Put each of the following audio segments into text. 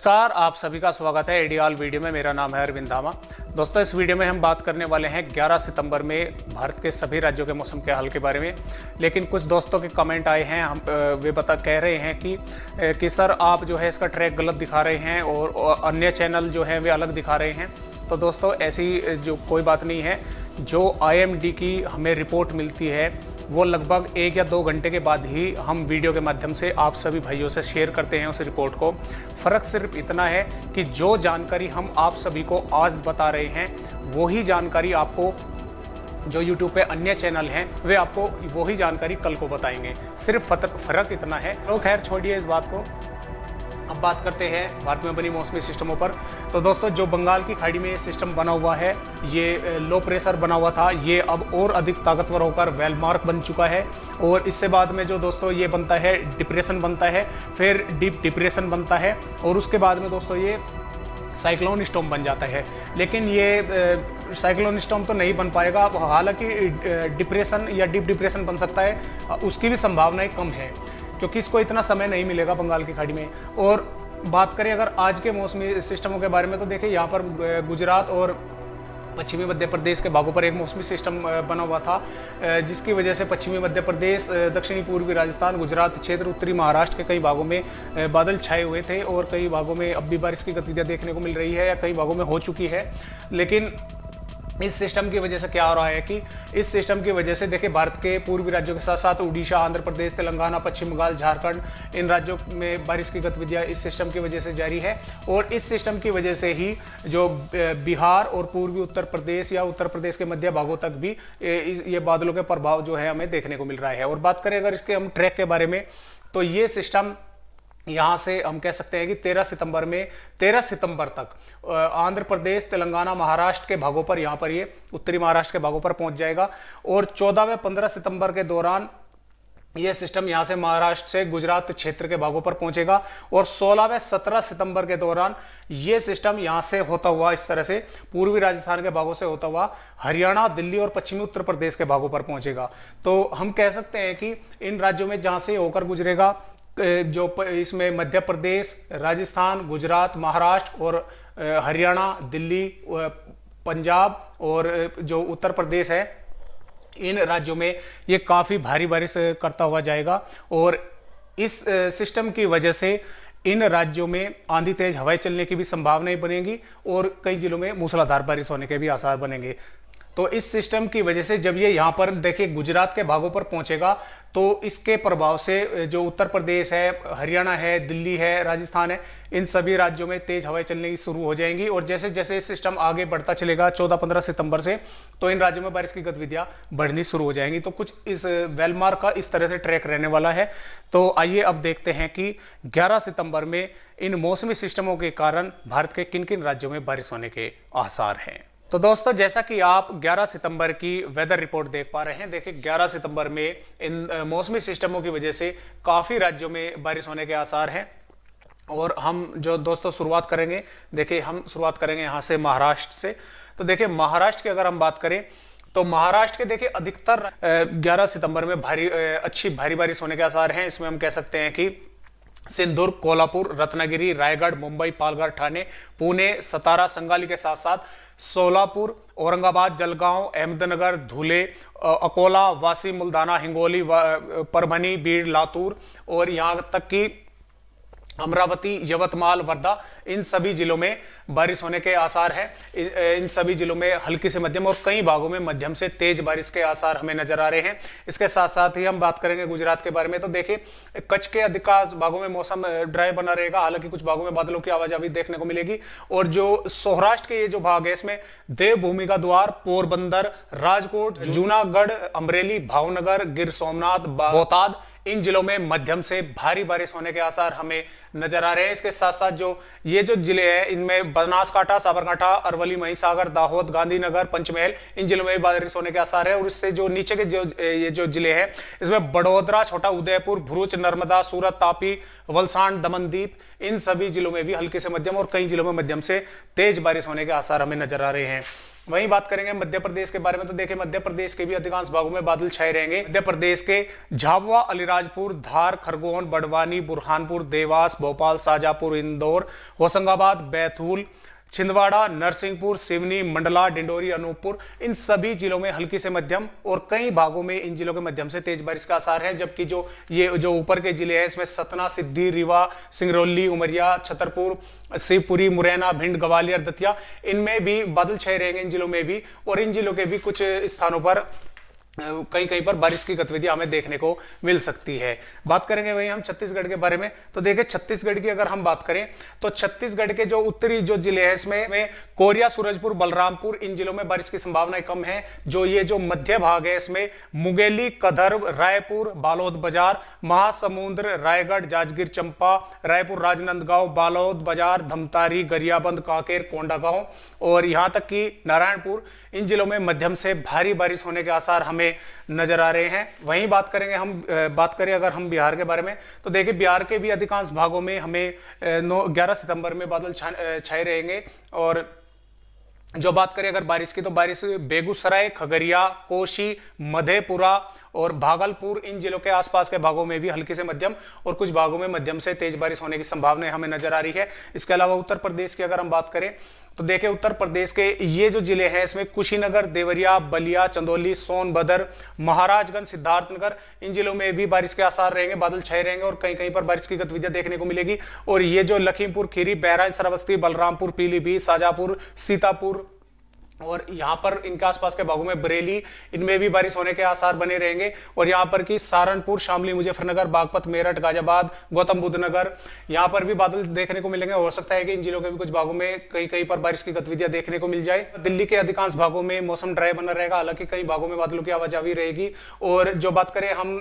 नमस्कार, आप सभी का स्वागत है एडियाल वीडियो में। मेरा नाम है अरविंद धामा। दोस्तों, इस वीडियो में हम बात करने वाले हैं 11 सितंबर में भारत के सभी राज्यों के मौसम के हाल के बारे में। लेकिन कुछ दोस्तों के कमेंट आए हैं, वे कह रहे हैं कि सर आप जो है इसका ट्रैक गलत दिखा रहे हैं और अन्य चैनल जो है वे अलग दिखा रहे हैं। तो दोस्तों, ऐसी जो कोई बात नहीं है। जो IMD की हमें रिपोर्ट मिलती है वो लगभग 1 या 2 घंटे के बाद ही हम वीडियो के माध्यम से आप सभी भाइयों से शेयर करते हैं उस रिपोर्ट को। फ़र्क सिर्फ इतना है कि जो जानकारी हम आप सभी को आज बता रहे हैं वही जानकारी आपको जो YouTube पे अन्य चैनल हैं वे आपको वही जानकारी कल को बताएंगे। सिर्फ फ़र्क इतना है। तो खैर छोड़िए इस बात को, अब बात करते हैं भारत में बनी मौसमी सिस्टमों पर। तो दोस्तों, जो बंगाल की खाड़ी में सिस्टम बना हुआ है, ये लो प्रेशर बना हुआ था, ये अब और अधिक ताकतवर होकर वेलमार्क बन चुका है। और इससे बाद में जो दोस्तों ये बनता है डिप्रेशन बनता है, फिर डीप डिप्रेशन बनता है और उसके बाद में दोस्तों ये साइक्लोन स्टॉर्म बन जाता है। लेकिन ये साइक्लोन स्टॉर्म तो नहीं बन पाएगा। हालांकि डिप्रेशन या डीप डिप्रेशन बन सकता है, उसकी भी संभावनाएं कम है क्योंकि इसको इतना समय नहीं मिलेगा बंगाल की खाड़ी में। और बात करें अगर आज के मौसमी सिस्टमों के बारे में, तो देखिए यहाँ पर गुजरात और पश्चिमी मध्य प्रदेश के भागों पर एक मौसमी सिस्टम बना हुआ था, जिसकी वजह से पश्चिमी मध्य प्रदेश, दक्षिणी पूर्वी राजस्थान, गुजरात क्षेत्र, उत्तरी महाराष्ट्र के कई भागों में बादल छाए हुए थे और कई भागों में अब भी बारिश की गतिविधियाँ देखने को मिल रही है या कई भागों में हो चुकी है। लेकिन इस सिस्टम की वजह से क्या हो रहा है कि इस सिस्टम की वजह से देखिए भारत के पूर्वी राज्यों के साथ साथ उड़ीसा, आंध्र प्रदेश, तेलंगाना, पश्चिम बंगाल, झारखंड, इन राज्यों में बारिश की गतिविधियां इस सिस्टम की वजह से जारी है। और इस सिस्टम की वजह से ही जो बिहार और पूर्वी उत्तर प्रदेश या उत्तर प्रदेश के मध्य भागों तक भी ये बादलों के प्रभाव जो है हमें देखने को मिल रहा है। और बात करें अगर इसके हम ट्रैक के बारे में, तो ये सिस्टम यहाँ से हम कह सकते हैं कि 13 सितंबर तक आंध्र प्रदेश, तेलंगाना, महाराष्ट्र के भागों पर, यहाँ पर ये उत्तरी महाराष्ट्र के भागों पर पहुंच जाएगा। और 14 व 15 सितंबर के दौरान यह सिस्टम यहाँ से महाराष्ट्र से गुजरात क्षेत्र के भागों पर पहुंचेगा। और 16 व 17 सितंबर के दौरान यह सिस्टम यहाँ से होता हुआ इस तरह से पूर्वी राजस्थान के भागों से होता हुआ हरियाणा, दिल्ली और पश्चिमी उत्तर प्रदेश के भागों पर पहुंचेगा। तो हम कह सकते हैं कि इन राज्यों में जहाँ से होकर गुजरेगा, जो इसमें मध्य प्रदेश, राजस्थान, गुजरात, महाराष्ट्र और हरियाणा, दिल्ली, पंजाब और जो उत्तर प्रदेश है, इन राज्यों में ये काफ़ी भारी बारिश करता हुआ जाएगा। और इस सिस्टम की वजह से इन राज्यों में आंधी तेज हवाएं चलने की भी संभावनाएं बनेगी और कई जिलों में मूसलाधार बारिश होने के भी आसार बनेंगे। तो इस सिस्टम की वजह से जब ये यहाँ पर देखिए गुजरात के भागों पर पहुंचेगा, तो इसके प्रभाव से जो उत्तर प्रदेश है, हरियाणा है, दिल्ली है, राजस्थान है, इन सभी राज्यों में तेज हवाएं चलने की शुरू हो जाएंगी। और जैसे जैसे सिस्टम आगे बढ़ता चलेगा 14-15 सितंबर से, तो इन राज्यों में बारिश की गतिविधियां बढ़नी शुरू हो जाएंगी। तो कुछ इस वेलमार्क का इस तरह से ट्रैक रहने वाला है। तो आइए अब देखते हैं कि 11 सितंबर में इन मौसमी सिस्टमों के कारण भारत के किन किन राज्यों में बारिश होने के आसार हैं। तो दोस्तों, जैसा कि आप 11 सितंबर की वेदर रिपोर्ट देख पा रहे हैं, देखिए 11 सितंबर में इन मौसमी सिस्टमों की वजह से काफ़ी राज्यों में बारिश होने के आसार हैं। और हम जो दोस्तों शुरुआत करेंगे, देखिए हम शुरुआत करेंगे यहाँ से महाराष्ट्र से। तो देखिए महाराष्ट्र की अगर हम बात करें, तो महाराष्ट्र के देखिए अधिकतर 11 सितंबर में अच्छी भारी बारिश होने के आसार हैं। इसमें हम कह सकते हैं कि सिंधुदुर्ग, कोल्हापुर, रत्नागिरी, रायगढ़, मुंबई, पालघर, ठाणे, पुणे, सतारा, संगाली के साथ साथ सोलापुर, औरंगाबाद, जलगांव, अहमदनगर, धुले, अकोला, वासी, मुल्ताना, हिंगोली, परभनी, बीड़, लातूर और यहाँ तक कि अमरावती, यवतमाल, वर्धा, इन सभी जिलों में बारिश होने के आसार हैं। इन सभी जिलों में हल्की से मध्यम और कई भागों में मध्यम से तेज बारिश के आसार हमें नजर आ रहे हैं। इसके साथ साथ ही हम बात करेंगे गुजरात के बारे में। तो देखिए कच्छ के अधिकांश भागों में मौसम ड्राई बना रहेगा, हालांकि कुछ भागों में बादलों की आवाजाही देखने को मिलेगी। और जो सौराष्ट्र के ये जो भाग है, इसमें देवभूमि का द्वार, पोरबंदर, राजकोट, जूनागढ़, अमरेली, भावनगर, गिर सोमनाथ, बोटाद, इन जिलों में मध्यम से भारी बारिश होने के आसार हमें नजर आ रहे हैं। इसके साथ साथ जो ये जो जिले हैं, इनमें बनासकांठा, साबरकांठा, अरवली, महिसागर, दाहोद, गांधीनगर, पंचमहल, इन जिलों में बारिश होने के आसार है। और इससे जो नीचे के ये जो जिले हैं, इसमें बड़ोदरा, छोटा उदयपुर, भरूच, नर्मदा, सूरत, तापी, वलसाड, दमनदीप, इन सभी जिलों में भी हल्की से मध्यम और कई जिलों में मध्यम से तेज बारिश होने के आसार हमें नजर आ रहे हैं। वहीं बात करेंगे मध्य प्रदेश के बारे में, तो देखिए मध्य प्रदेश के भी अधिकांश भागों में बादल छाए रहेंगे। मध्य प्रदेश के झाबुआ, अलीराजपुर, धार, खरगोन, बड़वानी, बुरहानपुर, देवास, भोपाल, शाजापुर, इंदौर, होशंगाबाद, बैतूल, छिंदवाड़ा, नरसिंहपुर, सिवनी, मंडला, डिंडोरी, अनूपपुर, इन सभी जिलों में हल्की से मध्यम और कई भागों में इन जिलों के मध्यम से तेज बारिश का आसार है। जबकि जो ऊपर के जिले हैं इसमें सतना, सिद्धि, रीवा, सिंगरौली, उमरिया, छतरपुर, शिवपुरी, मुरैना, भिंड, ग्वालियर, दतिया, इनमें भी बादल छाए रहेंगे इन जिलों में भी। और इन जिलों के भी कुछ स्थानों पर कहीं पर बारिश की गतिविधि हमें देखने को मिल सकती है। बात करेंगे वहीं हम छत्तीसगढ़ के बारे में, तो देखिए छत्तीसगढ़ की अगर हम बात करें तो छत्तीसगढ़ के जो उत्तरी जो जिले हैं इसमें कोरिया, सूरजपुर, बलरामपुर, इन जिलों में बारिश की संभावनाएं कम है। जो मध्य भाग है इसमें मुंगेली, कदर्भ, रायपुर, बालोद बाजार, महासमुंद, रायगढ़, जांजगीर चांपा, रायपुर, राजनांदगांव, बालोद बाजार, धमतारी, गरियाबंद, कांकेर, कोंडागांव और यहां तक कि नारायणपुर, इन जिलों में मध्यम से भारी बारिश होने के आसार हमें नजर आ रहे हैं। वहीं बात करें अगर हम बिहार के बारे में, तो देखिए बिहार के भी अधिकांश भागों में हमें 11 सितंबर में बादल छाए रहेंगे। और जो बात करें अगर बारिश की, तो बारिश बेगूसराय, खगड़िया, कोसी, मधेपुरा और भागलपुर, इन जिलों के आसपास के भागों में भी हल्की से मध्यम और कुछ भागों में मध्यम से तेज बारिश होने की संभावना हमें नजर आ रही है। इसके अलावा उत्तर प्रदेश की अगर हम बात करें, तो देखिए उत्तर प्रदेश के ये जो जिले हैं इसमें कुशीनगर, देवरिया, बलिया, चंदौली, सोनभद्र, महाराजगंज, सिद्धार्थनगर, इन जिलों में भी बारिश के आसार रहेंगे, बादल छाए रहेंगे और कहीं कहीं पर बारिश की गतिविधियां देखने को मिलेगी। और ये जो लखीमपुर खीरी, बहराइच, श्रावस्ती, बलरामपुर, पीलीभीत, शाजापुर, सीतापुर और यहां पर इनके आसपास के भागों में बरेली, इनमें भी बारिश होने के आसार बने रहेंगे। और यहां पर की सहारनपुर, शामली, मुजफ्फरनगर, बागपत, मेरठ, गाजियाबाद, गौतम बुद्ध नगर, यहां पर भी बादल देखने को मिलेंगे। हो सकता है कि इन जिलों के भी कुछ भागों में कहीं कहीं पर बारिश की गतिविधियां देखने को मिल जाए। दिल्ली के अधिकांश भागों में मौसम ड्राई बना रहेगा, हालांकि कई भागों में बादलों की आवाजाही रहेगी। और जो बात करें हम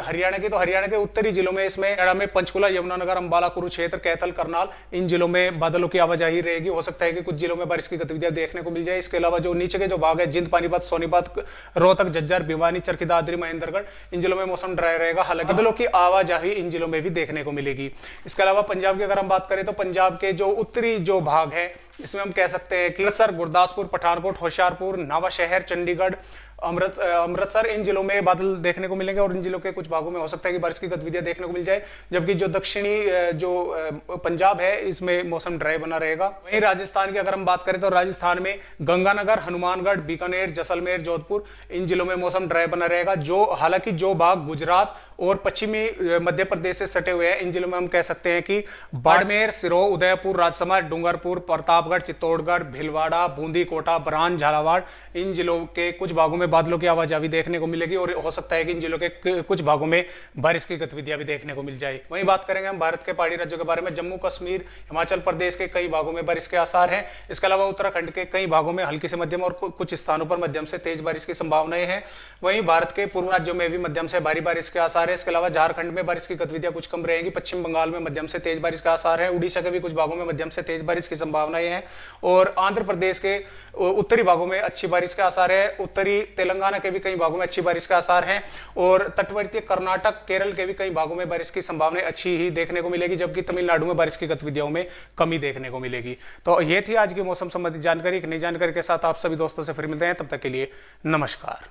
हरियाणा की, तो हरियाणा के उत्तरी जिलों में इसमें पंचकुला, यमुनानगर, अंबाला, कुरुक्षेत्र, कैथल, करनाल, इन जिलों में बादलों की आवाजाही रहेगी। हो सकता है कि कुछ जिलों में बारिश की गतिविधियां देखने को मिल जाए। इसके अलावा जो नीचे के जो भाग है, जिंद, पानीपत, सोनीपत, रोहतक, झज्जर, भिवानी, चरखी दादरी, महेंद्रगढ़, इन जिलों में मौसम ड्राई रहेगा, हालांकि बादलों की आवाजाही इन जिलों में भी देखने को मिलेगी। इसके अलावा पंजाब की अगर हम बात करें, तो पंजाब के जो उत्तरी जो भाग है इसमें हम कह सकते हैं कि अमृतसर, गुरदासपुर, पठानकोट, होशियारपुर, नवाशहर, चंडीगढ़, अमृतसर, इन जिलों में बादल देखने को मिलेंगे और इन जिलों के कुछ भागों में हो सकता है कि बारिश की गतिविधियां देखने को मिल जाए। जबकि जो दक्षिणी जो पंजाब है इसमें मौसम ड्राई बना रहेगा। वहीं राजस्थान की अगर हम बात करें, तो राजस्थान में गंगानगर, हनुमानगढ़, बीकानेर, जैसलमेर, जोधपुर, इन जिलों में मौसम ड्राई बना रहेगा। हालांकि जो भाग गुजरात और पश्चिमी मध्य प्रदेश से सटे हुए हैं, इन जिलों में हम कह सकते हैं कि बाड़मेर, सिरोही, उदयपुर, राजसमंद, डूंगरपुर, प्रतापगढ़, चित्तौड़गढ़, भीलवाड़ा, बूंदी, कोटा, बरान, झालावाड़, इन जिलों के कुछ भागों में बादलों की आवाजाही देखने को मिलेगी। और हो सकता है कि इन जिलों के कुछ भागों में बारिश की गतिविधियां भी देखने को मिल जाए। वहीं बात करेंगे हम भारत के पहाड़ी राज्यों के बारे में, जम्मू कश्मीर, हिमाचल प्रदेश के कई भागों में बारिश के आसार हैं। इसके अलावा उत्तराखंड के कई भागों में हल्की से मध्यम और कुछ स्थानों पर मध्यम से तेज बारिश की संभावनाएं हैं। वहीं भारत के पूर्व राज्यों में भी मध्यम से भारी बारिश के आसार है। इसके अलावा झारखंड में बारिश की गतिविधियां कुछ कम रहेंगी। पश्चिम बंगाल में मध्यम से तेज बारिश का आसार है। उड़ीसा के भी कुछ भागों में मध्यम से तेज बारिश की संभावनाएं हैं। और आंध्र प्रदेश के उत्तरी भागों में अच्छी बारिश के आसार है। उत्तरी तेलंगाना के भी कई भागों में अच्छी बारिश के आसार हैं। और तटवर्ती कर्नाटक, केरल के भी कई भागों में बारिश की संभावनाएं अच्छी ही देखने को मिलेगी। जबकि तमिलनाडु में बारिश की गतिविधियों में कमी देखने को मिलेगी। तो ये थी आज की मौसम संबंधी जानकारी। एक नई जानकारी के साथ आप सभी दोस्तों से फिर मिलते हैं। तब तक के लिए नमस्कार।